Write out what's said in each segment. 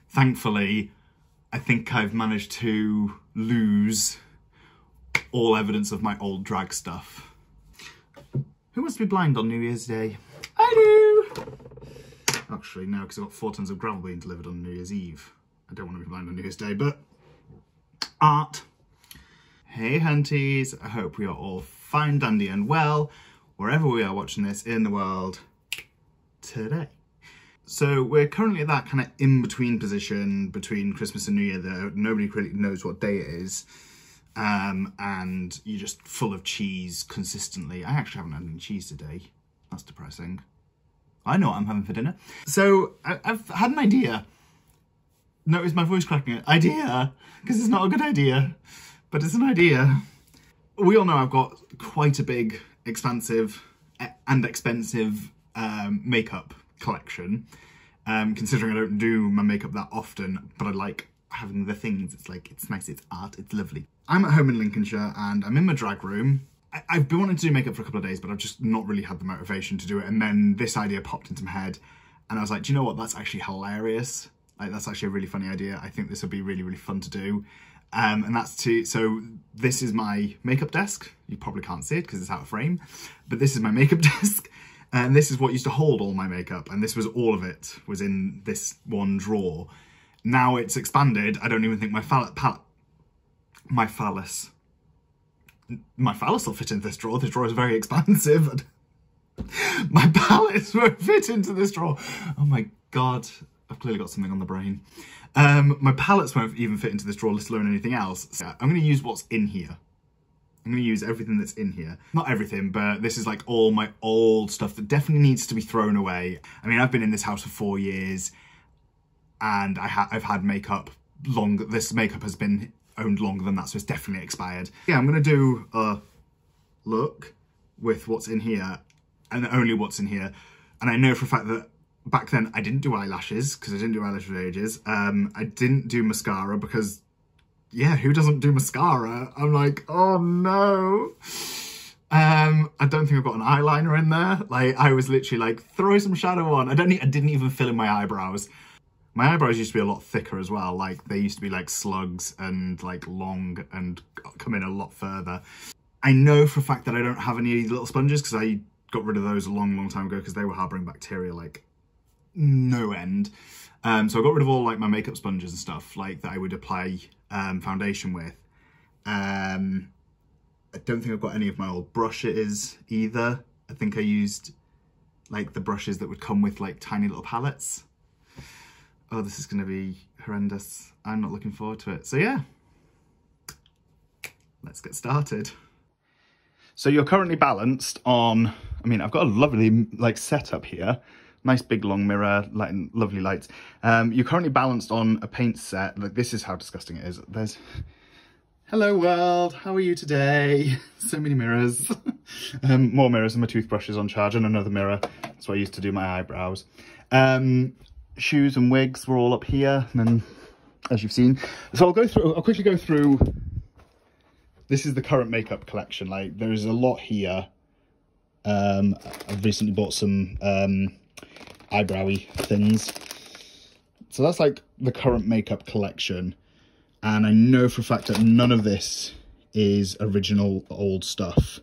Thankfully, I think I've managed to lose all evidence of my old drag stuff. Who wants to be blind on New Year's Day? I do! Actually, no, because I've got 4 tons of gravel being delivered on New Year's Eve. I don't want to be blind on New Year's Day, but art. Hey hunties, I hope we are all fine, dandy and well, wherever we are watching this in the world today. So we're currently at that kind of in-between position between Christmas and New Year that nobody really knows what day it is. And you're just full of cheese consistently. I actually haven't had any cheese today. That's depressing. I know what I'm having for dinner. So I've had an idea. Notice my voice cracking it. Idea, because it's not a good idea, but it's an idea. We all know I've got quite a big, expansive and expensive makeup collection. Considering I don't do my makeup that often, but I like having the things. It's like, it's nice, it's art, it's lovely. I'm at home in Lincolnshire and I'm in my drag room. I've been wanting to do makeup for a couple of days, but I've just not really had the motivation to do it. And then this idea popped into my head and I was like, do you know what? That's actually hilarious. Like, that's actually a really funny idea. I think this would be really, really fun to do. And that's so this is my makeup desk. You probably can't see it because it's out of frame, but this is my makeup desk. And this is what used to hold all my makeup. And this was all of it was in this one drawer. Now it's expanded. I don't even think my phallus will fit into this drawer. This drawer is very expansive. My palette won't fit into this drawer. Oh my God. I've clearly got something on the brain. My palettes won't even fit into this drawer, let alone anything else. So I'm going to use what's in here. I'm going to use everything that's in here. Not everything, but this is like all my old stuff that definitely needs to be thrown away. I mean, I've been in this house for 4 years and I've had makeup this makeup has been owned longer than that, so it's definitely expired. Yeah, I'm going to do a look with what's in here and only what's in here. And I know for a fact that back then I didn't do eyelashes because I didn't do eyelashes for ages. I didn't do mascara because, yeah, who doesn't do mascara? I'm like, oh no. I don't think I've got an eyeliner in there. Like, I was literally like, throw some shadow on. I didn't even fill in my eyebrows. My eyebrows used to be a lot thicker as well. Like, they used to be like slugs and like long and come in a lot further. I know for a fact that I don't have any little sponges because I got rid of those a long, long time ago because they were harboring bacteria like no end. So I got rid of all like my makeup sponges and stuff like that I would apply foundation with. I don't think I've got any of my old brushes either. I think I used like the brushes that would come with like tiny little palettes. Oh, this is going to be horrendous. I'm not looking forward to it. So yeah, let's get started. So you're currently balanced on, I mean, I've got a lovely like setup here. Nice big long mirror, lovely lights. You're currently balanced on a paint set. Like, this is how disgusting it is. There's, hello world, how are you today? So many mirrors. More mirrors and my toothbrush is on charge and another mirror. That's what I used to do my eyebrows. Shoes and wigs were all up here, and then, as you've seen. So I'll quickly go through. This is the current makeup collection. Like, there is a lot here. I've recently bought some eyebrowy things. So that's like the current makeup collection. And I know for a fact that none of this is original old stuff.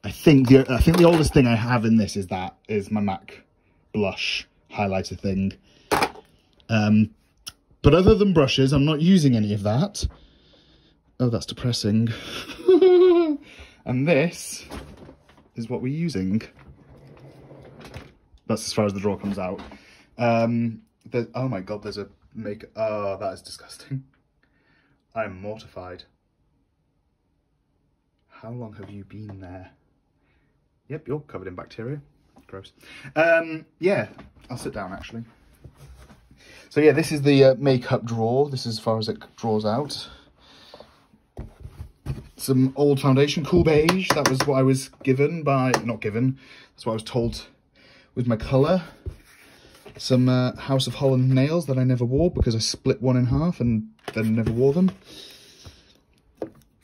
I think the oldest thing I have in this is my MAC blush highlighter thing. But other than brushes, I'm not using any of that. Oh, that's depressing. And this is what we're using. That's as far as the drawer comes out. Oh my God, there's a make. Oh, that is disgusting. I'm mortified. How long have you been there? Yep, you're covered in bacteria. Gross. Yeah, I'll sit down actually. So yeah, this is the makeup drawer. This is as far as it draws out. Some old foundation, Cool Beige. That was what I was given by, not given, that's what I was told with my colour. Some House of Holland nails that I never wore because I split one in half and then never wore them.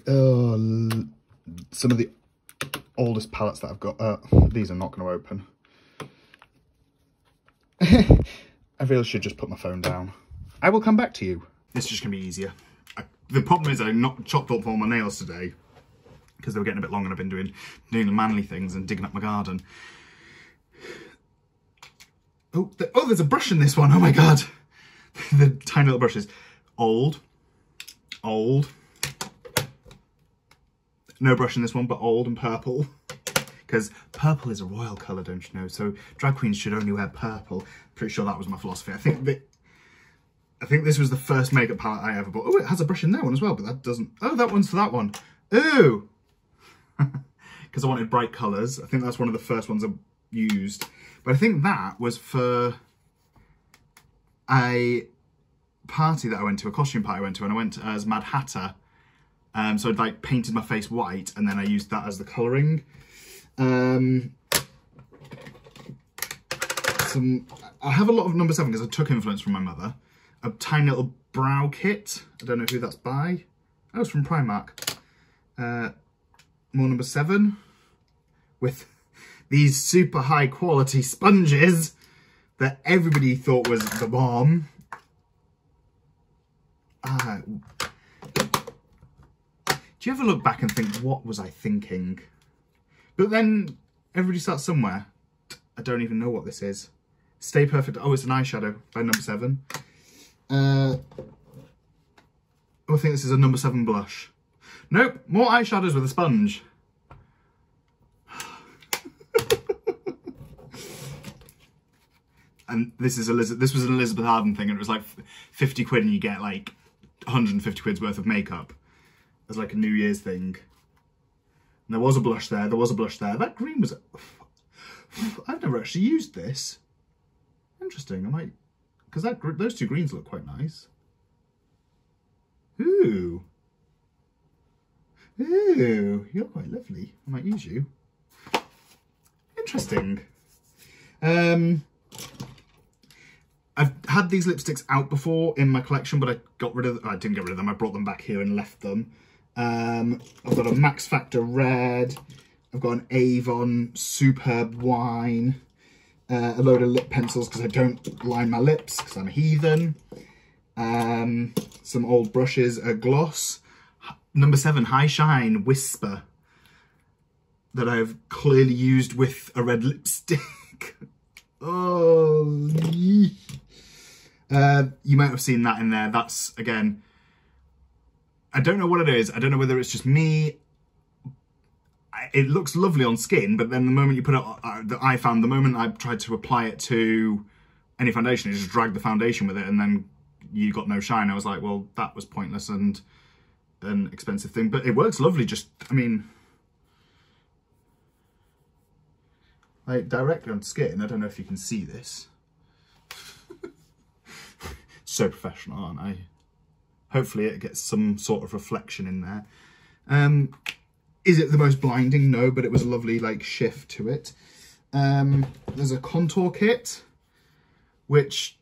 Some of the oldest palettes that I've got. These are not going to open. I really should just put my phone down. I will come back to you. This is just going to be easier. The problem is I not chopped up all my nails today because they were getting a bit long and I've been doing the manly things and digging up my garden. Oh, there's a brush in this one. Oh my God. The tiny little brushes. Old. No brush in this one, but old and purple. Because purple is a royal colour, don't you know? So drag queens should only wear purple. Pretty sure that was my philosophy. I think this was the first makeup palette I ever bought. Oh, it has a brush in that one as well, but that doesn't... Oh, that one's for that one. Ooh! Because I wanted bright colours. I think that's one of the first ones I used. But I think that was for a party that I went to, a costume party I went to, and I went as Mad Hatter. So I'd like painted my face white, and then I used that as the colouring. I have a lot of number 7 because I took influence from my mother. A tiny little brow kit. I don't know who that's by. Oh, it's from Primark. More number 7 with these super high quality sponges that everybody thought was the bomb. Do you ever look back and think, what was I thinking? But then everybody starts somewhere. I don't even know what this is. Stay Perfect. Oh, it's an eyeshadow by number 7. I think this is a number 7 blush. Nope, more eyeshadows with a sponge. And this was an Elizabeth Arden thing, and it was like 50 quid and you get like 150 quid's worth of makeup as like a New Year's thing. And there was a blush there, That green was... I've never actually used this. Interesting, I might... Because those two greens look quite nice. Ooh. Ooh, you're quite lovely. I might use you. Interesting. I've had these lipsticks out before in my collection, but I didn't get rid of them. I brought them back here and left them. I've got a Max Factor Red. I've got an Avon Superb Wine. A load of lip pencils because I don't line my lips because I'm a heathen. Some old brushes, a gloss. Number 7, High Shine Whisper. That I've clearly used with a red lipstick. Oh, you might have seen that in there. That's, again, I don't know what it is. I don't know whether it's just me. It looks lovely on skin, but then the moment you put it, I found the moment I tried to apply it to any foundation, it just dragged the foundation with it, and then you got no shine. I was like, well, that was pointless and an expensive thing, but it works lovely. Just, I mean, like directly on skin. I don't know if you can see this. So professional, aren't I? Hopefully it gets some sort of reflection in there. Is it the most blinding? No, but it was a lovely like shift to it. There's a contour kit, which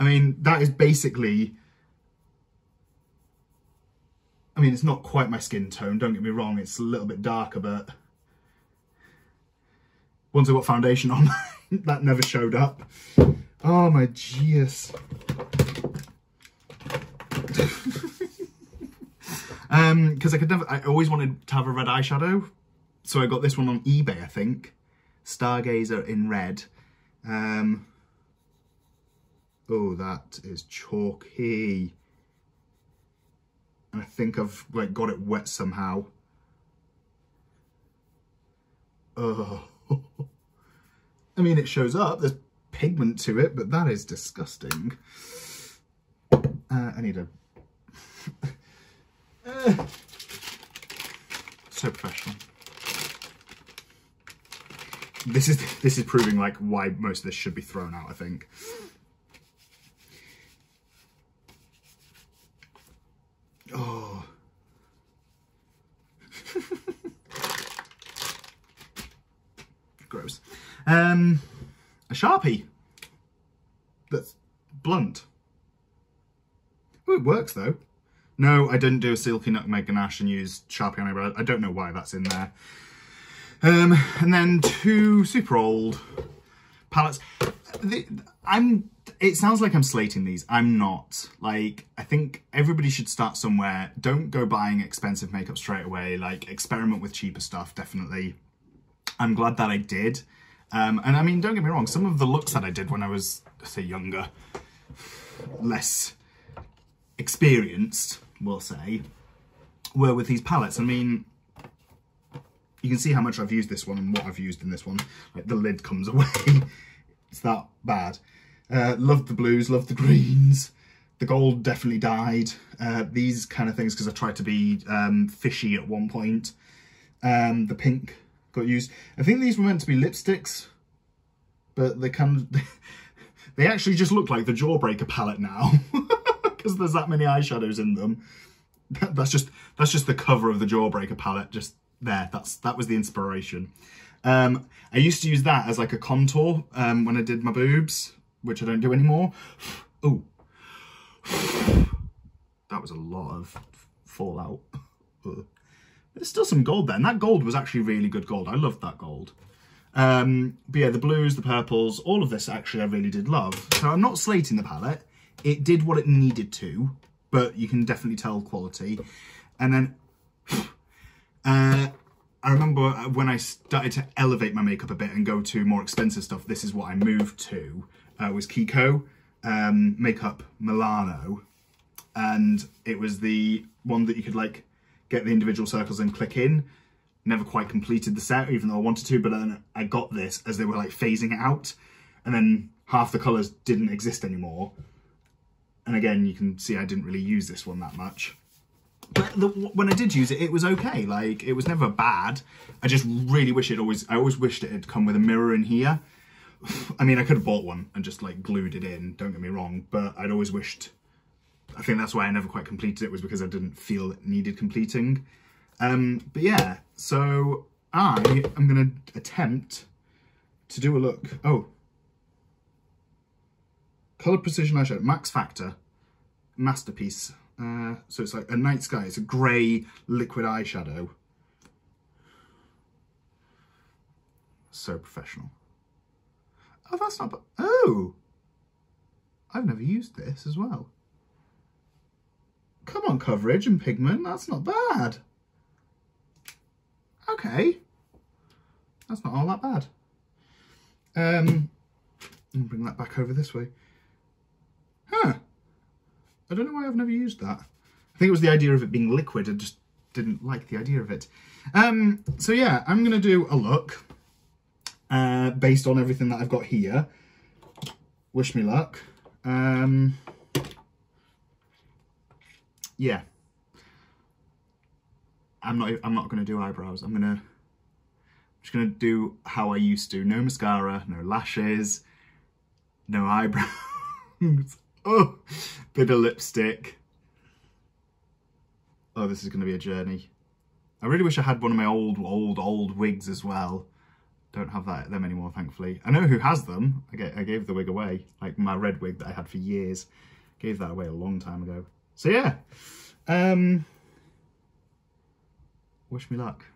I mean, that is basically, I mean, it's not quite my skin tone, don't get me wrong, it's a little bit darker, but once I got foundation on, that never showed up. Oh my Jesus. Because I always wanted to have a red eyeshadow, so I got this one on eBay, I think. Stargazer in red. Oh, that is chalky. And I think I've like got it wet somehow. Oh. I mean, it shows up, there's pigment to it, but that is disgusting. I need a... So professional. This is proving like why most of this should be thrown out, I think. Oh. Gross. A Sharpie. That's blunt. Oh, it works though. No, I didn't do a Silky Nutmeg Ganache and use Sharpie on my eyebrow. I don't know why that's in there. And then 2 super old palettes. It sounds like I'm slating these. I'm not. Like, I think everybody should start somewhere. Don't go buying expensive makeup straight away. Like, experiment with cheaper stuff, definitely. I'm glad that I did. And I mean, don't get me wrong, some of the looks that I did when I was, say, younger, less experienced, we'll say, were with these palettes. I mean, you can see how much I've used this one and what I've used in this one. Like, the lid comes away. It's that bad. Loved the blues, loved the greens. The gold definitely died. These kind of things, because I tried to be fishy at one point. The pink got used. I think these were meant to be lipsticks, but they they actually just look like the Jawbreaker palette now, because there's that many eyeshadows in them. That's just the cover of the Jawbreaker palette, just there. That was the inspiration. I used to use that as like a contour when I did my boobs, which I don't do anymore. Oh, that was a lot of fallout. There's still some gold there, and that gold was actually really good gold. I loved that gold. But yeah, the blues, the purples, all of this actually I really did love. So I'm not slating the palette. It did what it needed to, but you can definitely tell quality. And then I remember when I started to elevate my makeup a bit and go to more expensive stuff, this is what I moved to, was Kiko Makeup Milano. And it was the one that you could like get the individual circles and click in. Never quite completed the set, even though I wanted to, but then I got this as they were like phasing it out, and then half the colours didn't exist anymore. And again, you can see I didn't really use this one that much. But when I did use it, it was okay. Like, it was never bad. I just really wish I always wished it had come with a mirror in here. I mean, I could have bought one and just like glued it in, don't get me wrong, but I'd always wished, I think that's why I never quite completed it, was because I didn't feel it needed completing. But yeah, so I am going to attempt to do a look. Oh. Colour Precision Eyeshadow, Max Factor, Masterpiece. So it's like a night sky. It's a grey liquid eyeshadow. So professional. Oh, that's not bad. Oh! I've never used this as well. Come on, coverage and pigment. That's not bad. Okay. That's not all that bad. I'll bring that back over this way. Huh. I don't know why I've never used that. I think it was the idea of it being liquid. I just didn't like the idea of it. So yeah, I'm going to do a look based on everything that I've got here. Wish me luck. Yeah. I'm not going to do eyebrows. I'm just going to do how I used to. No mascara, no lashes, no eyebrows. Oh, bit of lipstick. Oh, this is going to be a journey. I really wish I had one of my old wigs as well. Don't have them anymore, thankfully. I know who has them. I gave the wig away. Like my red wig that I had for years. Gave that away a long time ago. So yeah. Wish me luck.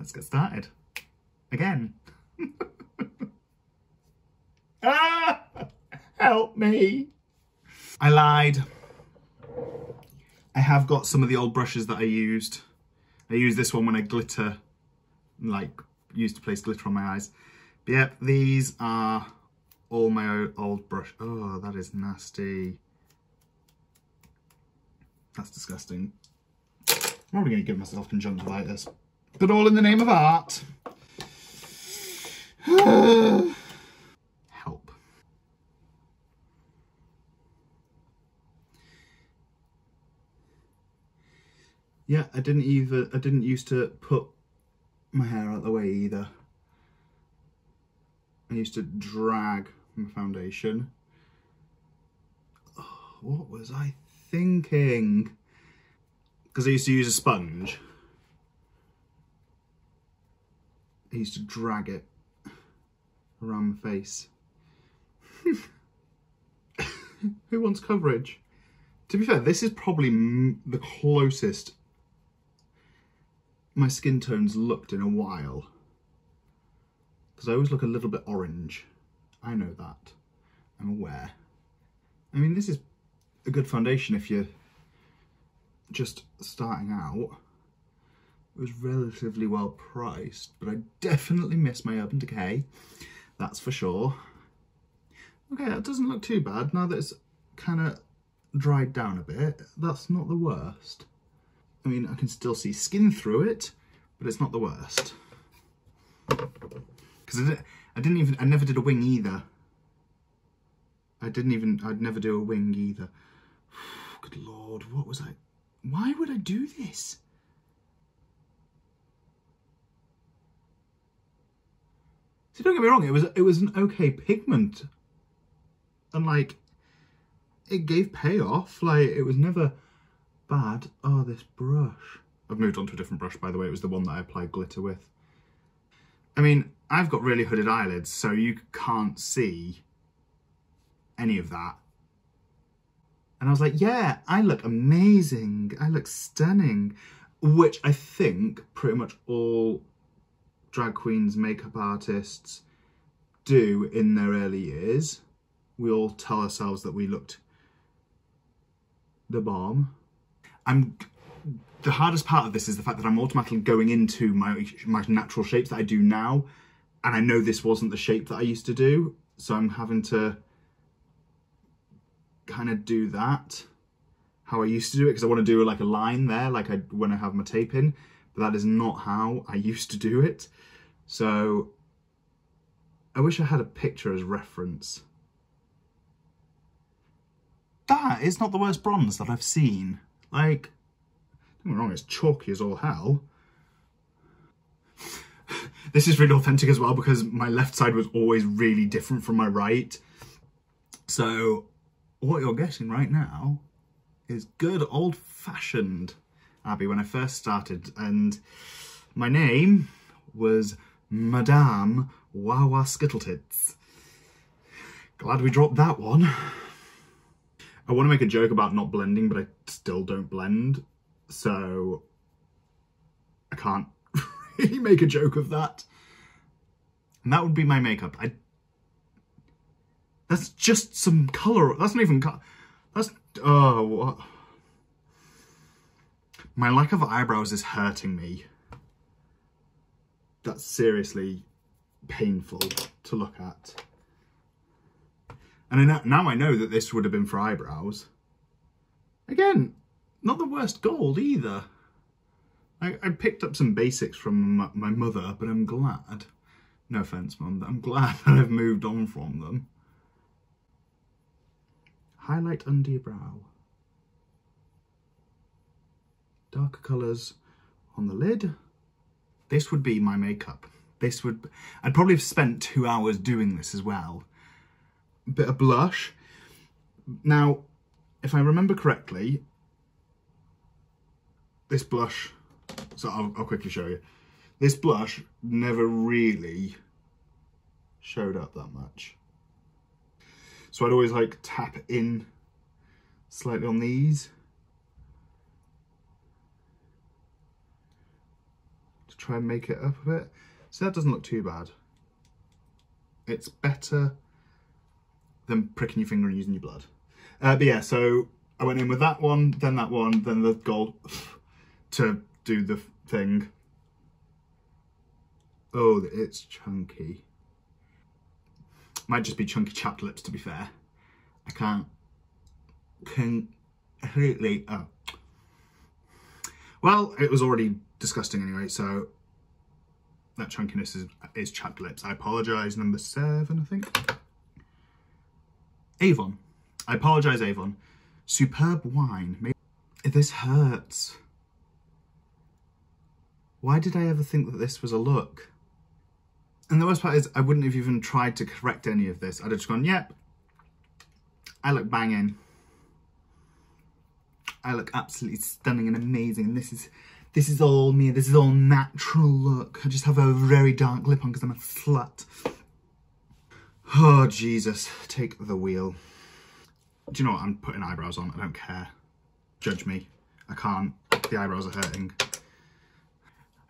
Let's get started. Again. Ah! Help me. I lied. I have got some of the old brushes that I used. I used this one when I used to place glitter on my eyes. But yep, these are all my old brush. Oh, that is nasty. That's disgusting. I'm probably going to give myself conjunctivitis. But all in the name of art. Help. Yeah, I didn't used to put my hair out the way either. I used to drag my foundation. Oh, what was I thinking? Because I used to use a sponge. I used to drag it around my face. Who wants coverage? To be fair, this is probably the closest my skin tones looked in a while. Because I always look a little bit orange. I know that. I'm aware. I mean, this is a good foundation if you're just starting out. It was relatively well priced, but I definitely missed my Urban Decay. That's for sure. Okay, that doesn't look too bad. Now that it's kind of dried down a bit, that's not the worst. I mean, I can still see skin through it, but it's not the worst. Because I never did a wing either. I'd never do a wing either. Good Lord, what was I? Why would I do this? See, don't get me wrong, it was an okay pigment. And like, it gave payoff. Like, it was never bad. Oh, this brush. I've moved on to a different brush, by the way. It was the one that I applied glitter with. I mean, I've got really hooded eyelids, so you can't see any of that. And I was like, yeah, I look amazing. I look stunning. Which I think pretty much all drag queens, makeup artists do in their early years. We all tell ourselves that we looked the bomb. The hardest part of this is the fact that I'm automatically going into my natural shapes that I do now. And I know this wasn't the shape that I used to do. So I'm having to kind of do that how I used to do it, because I want to do like a line there like when I have my tape in, but that is not how I used to do it. So I wish I had a picture as reference. That is not the worst bronze that I've seen. Like, don't get me wrong, it's chalky as all hell. This is really authentic as well because my left side was always really different from my right. So what you're getting right now is good old-fashioned Abby when I first started, and my name was Madame Wawa Skittletits. Glad we dropped that one. I want to make a joke about not blending, but I still don't blend, so I can't really make a joke of that. And that would be my makeup. That's just some colour. That's not even colour. That's... Oh, what? My lack of eyebrows is hurting me. That's seriously painful to look at. And now I know that this would have been for eyebrows. Again, not the worst gold either. I picked up some basics from my mother, but I'm glad, no offence Mum, I'm glad that I've moved on from them. Highlight under your brow. Darker colours on the lid. This would be my makeup. I'd probably have spent 2 hours doing this as well. A bit of blush. Now, if I remember correctly, this blush, so I'll quickly show you. This blush never really showed up that much. So I'd always like tap in slightly on these to try and make it up a bit. So that doesn't look too bad. It's better than pricking your finger and using your blood. But yeah, so I went in with that one, then the gold to do the thing. Oh, it's chunky. Might just be chunky chapped lips, to be fair. I can't completely... Oh. Well, it was already disgusting anyway, so that chunkiness is chapped lips. I apologise, number 7, I think. Avon. I apologise, Avon. Superb wine. This hurts. Why did I ever think that this was a look? And the worst part is I wouldn't have even tried to correct any of this. I'd have just gone, yep, I look banging. I look absolutely stunning and amazing. And this is all me. This is all natural look. I just have a very dark lip on because I'm a slut. Oh, Jesus. Take the wheel. Do you know what? I'm putting eyebrows on. I don't care. Judge me. I can't. The eyebrows are hurting.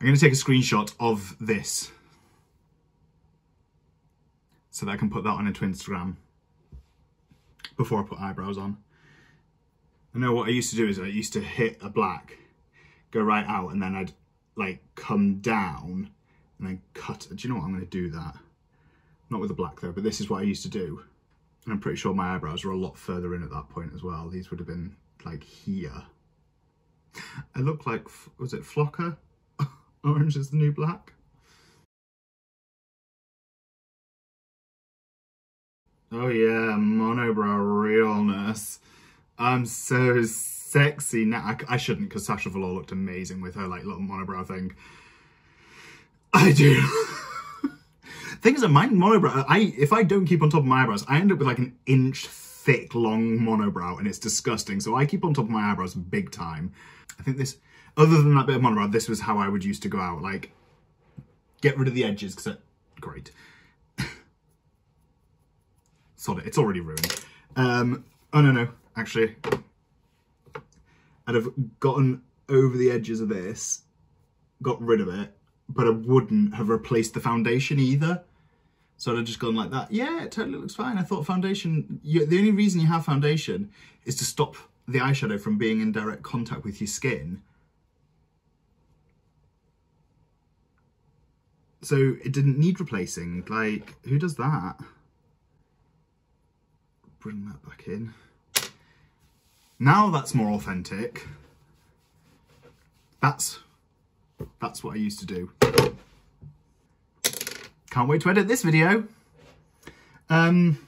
I'm going to take a screenshot of this so that I can put that on into Instagram before I put eyebrows on. I know what I used to do is I used to hit a black, go right out, and then I'd like come down and then cut. Do you know what? I'm going to do that. Not with the black though, but this is what I used to do. And I'm pretty sure my eyebrows were a lot further in at that point as well. These would have been like here. I look like, was it Flocker? Orange is the new black. Oh yeah, monobrow realness. I'm so sexy now. I shouldn't, because Sasha Velour looked amazing with her like little monobrow thing. I do. Thing is that my monobrow, if I don't keep on top of my eyebrows, I end up with like an inch thick long monobrow, and it's disgusting. So I keep on top of my eyebrows big time. I think this, other than that bit of monobrow, this was how I would used to go out. Like, get rid of the edges, because great. Sod it, it's already ruined. Oh no, actually, I'd have gotten over the edges of this, got rid of it, but I wouldn't have replaced the foundation either. So I'd have just gone like that. Yeah, it totally looks fine. I thought foundation, the only reason you have foundation is to stop the eyeshadow from being in direct contact with your skin. So it didn't need replacing. Like, who does that? Bring that back in. Now that's more authentic. That's what I used to do. Can't wait to edit this video. I'm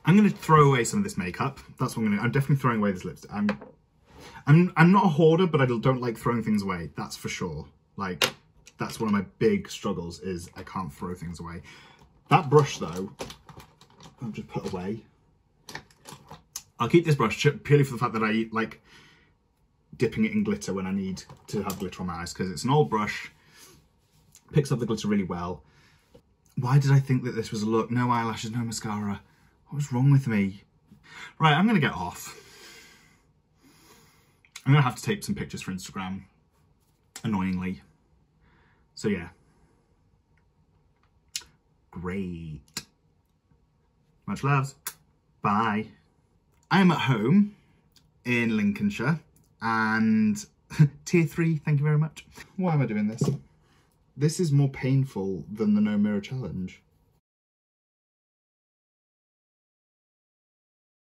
going to throw away some of this makeup. That's what I'm going to do. I'm definitely throwing away this lipstick. I'm not a hoarder, but I don't like throwing things away. That's for sure. Like, that's one of my big struggles, is I can't throw things away. That brush though, I'll just put away. I'll keep this brush purely for the fact that I like dipping it in glitter when I need to have glitter on my eyes, because it's an old brush, picks up the glitter really well. Why did I think that this was a look? No eyelashes, no mascara. What was wrong with me? Right, I'm going to get off. I'm going to have to take some pictures for Instagram, annoyingly. So yeah. Great. Much loves. Bye. I am at home in Lincolnshire, and tier 3, thank you very much. Why am I doing this? This is more painful than the no mirror challenge.